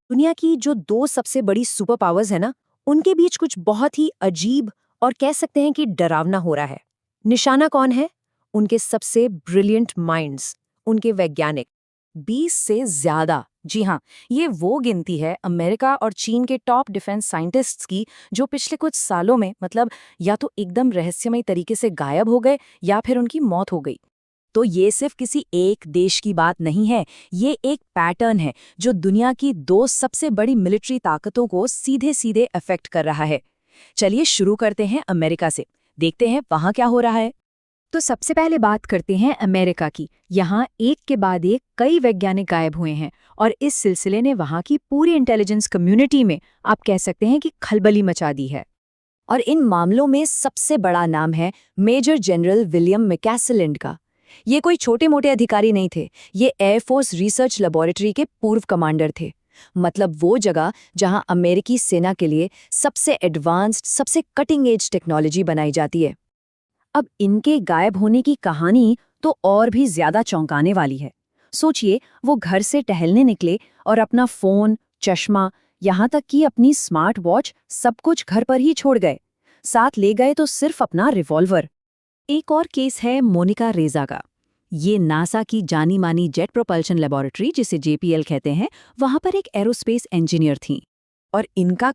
दुनिया की जो दो सबसे बड़ी सुपर पावर्स है ना, उनके बीच कुछ बहुत ही अजीब और कह सकते हैं कि डरावना हो रहा है। निशाना कौन है? उनके सबसे ब्रिलियंट माइंड्स, उनके वैज्ञानिक। 20 से ज्यादा। जी हाँ, ये वो गिनती है अमेरिका और चीन के टॉप डिफेंस साइंटिस्ट्स की, जो पिछले कुछ सालों में या तो एकदम रहस्यमय तरीके से गायब हो गए या फिर उनकी मौत हो गई। तो ये सिर्फ किसी एक देश की बात नहीं है, ये एक पैटर्न है जो दुनिया की दो सबसे बड़ी मिलिट्री ताकतों को सीधे सीधे अफेक्ट कर रहा है। चलिए शुरू करते हैं अमेरिका से, देखते हैं वहां क्या हो रहा है। तो सबसे पहले बात करते हैं अमेरिका की। यहाँ एक के बाद एक कई वैज्ञानिक गायब हुए हैं और इस सिलसिले ने वहाँ की पूरी इंटेलिजेंस कम्युनिटी में आप कह सकते हैं कि खलबली मचा दी है। और इन मामलों में सबसे बड़ा नाम है मेजर जनरल विलियम मैकेसलैंड का। ये कोई छोटे मोटे अधिकारी नहीं थे, ये एयरफोर्स रिसर्च लेबोरेटरी के पूर्व कमांडर थे। मतलब वो जगह जहां अमेरिकी सेना के लिए सबसे एडवांस्ड, सबसे कटिंग एज टेक्नोलॉजी बनाई जाती है। अब इनके गायब होने की कहानी तो और भी ज्यादा चौंकाने वाली है। सोचिए, वो घर से टहलने निकले और अपना फोन, चश्मा, यहाँ तक कि अपनी स्मार्ट वॉच सब कुछ घर पर ही छोड़ गए। साथ ले गए तो सिर्फ अपना रिवॉल्वर। एक और केस है मोनिका रेजा का। ये नासा की जानी मानी जेट प्रोपल्शन लेबोरेटरी, जिसे जेपीएल कहते हैं, वहां पर एक एरोस्पेस इंजीनियर थी। और इनका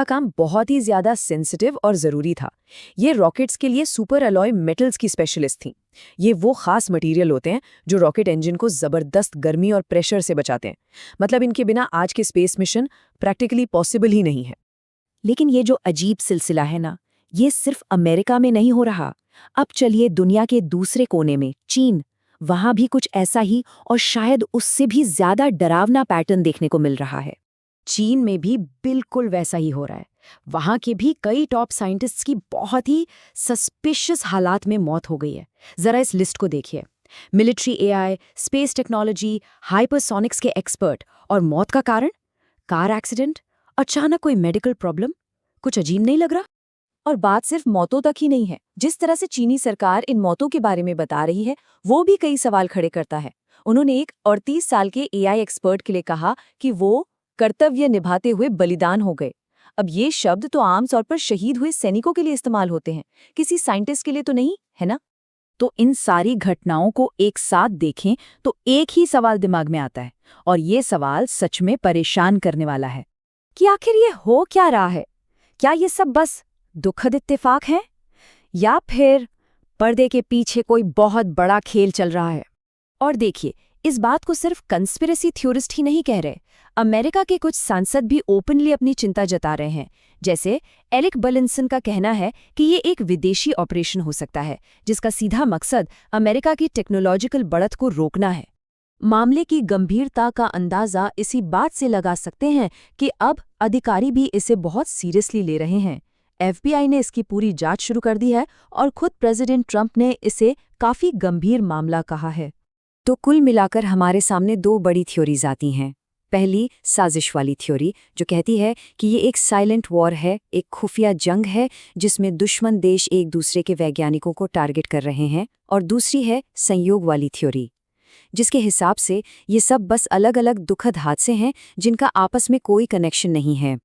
काम बहुत ही ज्यादा सेंसिटिव और जरूरी था। ये रॉकेट्स के लिए सुपर अलॉय मेटल्स की स्पेशलिस्ट थी। ये वो खास मटेरियल होते हैं जो रॉकेट इंजन को जबरदस्त गर्मी और प्रेशर से बचाते हैं। मतलब इनके बिना आज के स्पेस मिशन प्रैक्टिकली पॉसिबल ही नहीं है। लेकिन ये जो अजीब सिलसिला है ना, ये सिर्फ अमेरिका में नहीं हो रहा। अब चलिए दुनिया के दूसरे कोने में, चीन। वहां भी कुछ ऐसा ही और शायद उससे भी ज्यादा डरावना पैटर्न देखने को मिल रहा है। चीन में भी बिल्कुल वैसा ही हो रहा है। वहां के भी कई टॉप साइंटिस्ट्स की बहुत ही सस्पिशियस हालात में मौत हो गई है। जरा इस लिस्ट को देखिए। Military AI, space technology, hypersonics के एक्सपर्ट। और मौत का कारण? कार एक्सीडेंट, अचानक कोई मेडिकल प्रॉब्लम। कुछ अजीब नहीं लग रहा? और बात सिर्फ मौतों तक ही नहीं है। जिस तरह से चीनी सरकार इन मौतों के बारे में बता रही है, वो भी कई सवाल खड़े करता है। उन्होंने एक 38 साल के एआई एक्सपर्ट के लिए कहा कि वो कर्तव्य निभाते हुए बलिदान हो गए। अब ये शब्द तो आम तौर पर शहीद हुए सैनिकों के लिए इस्तेमाल होते हैं, किसी साइंटिस्ट के लिए तो नहीं, है ना? तो इन सारी घटनाओं को एक साथ देखें तो एक ही सवाल दिमाग में आता है, और ये सवाल सच में परेशान करने वाला है कि आखिर ये हो क्या रहा है? क्या ये सब बस दुखद इत्तेफाक है, या फिर पर्दे के पीछे कोई बहुत बड़ा खेल चल रहा है? और देखिए, इस बात को सिर्फ कंस्पिरेसी थ्योरिस्ट ही नहीं कह रहे। अमेरिका के कुछ सांसद भी ओपनली अपनी चिंता जता रहे हैं। जैसे एरिक बलिंसन का कहना है कि ये एक विदेशी ऑपरेशन हो सकता है, जिसका सीधा मकसद अमेरिका की टेक्नोलॉजिकल बढ़त को रोकना है। मामले की गंभीरता का अंदाजा इसी बात से लगा सकते हैं कि अब अधिकारी भी इसे बहुत सीरियसली ले रहे हैं। एफबीआई ने इसकी पूरी जांच शुरू कर दी है और खुद प्रेसिडेंट ट्रंप ने इसे काफी गंभीर मामला कहा है। तो कुल मिलाकर हमारे सामने दो बड़ी थ्योरीज आती हैं। पहली, साजिश वाली थ्योरी, जो कहती है कि ये एक साइलेंट वॉर है, एक खुफिया जंग है जिसमें दुश्मन देश एक दूसरे के वैज्ञानिकों को टारगेट कर रहे हैं। और दूसरी है संयोग वाली थ्योरी, जिसके हिसाब से ये सब बस अलग अलग दुखद हादसे हैं जिनका आपस में कोई कनेक्शन नहीं है।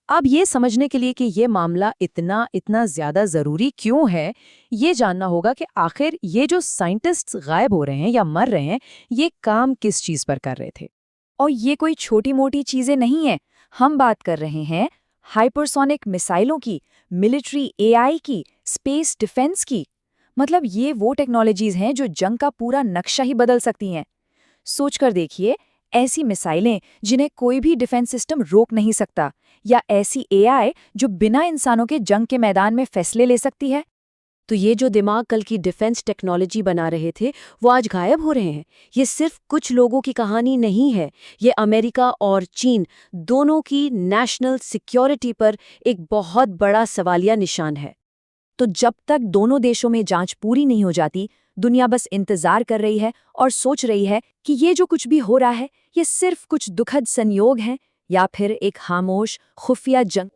अब ये समझने के लिए कि ये मामला इतना इतना ज्यादा जरूरी क्यों है, ये जानना होगा कि आखिर ये जो साइंटिस्ट्स गायब हो रहे हैं या मर रहे हैं, ये काम किस चीज पर कर रहे थे। और ये कोई छोटी मोटी चीजें नहीं है। हम बात कर रहे हैं हाइपरसोनिक मिसाइलों की, मिलिट्री एआई की, स्पेस डिफेंस की। मतलब ये वो टेक्नोलॉजीज हैं जो जंग का पूरा नक्शा ही बदल सकती हैं। सोचकर देखिए, ऐसी मिसाइलें जिन्हें कोई भी डिफेंस सिस्टम रोक नहीं सकता, या ऐसी एआई जो बिना इंसानों के जंग के मैदान में फैसले ले सकती है। तो ये जो दिमाग कल की डिफेंस टेक्नोलॉजी बना रहे थे, वो आज गायब हो रहे हैं। ये सिर्फ कुछ लोगों की कहानी नहीं है, ये अमेरिका और चीन दोनों की नेशनल सिक्योरिटी पर एक बहुत बड़ा सवालिया निशान है। तो जब तक दोनों देशों में जांच पूरी नहीं हो जाती, दुनिया बस इंतजार कर रही है और सोच रही है कि ये जो कुछ भी हो रहा है, ये सिर्फ कुछ दुखद संयोग हैं या फिर एक खामोश खुफिया जंग।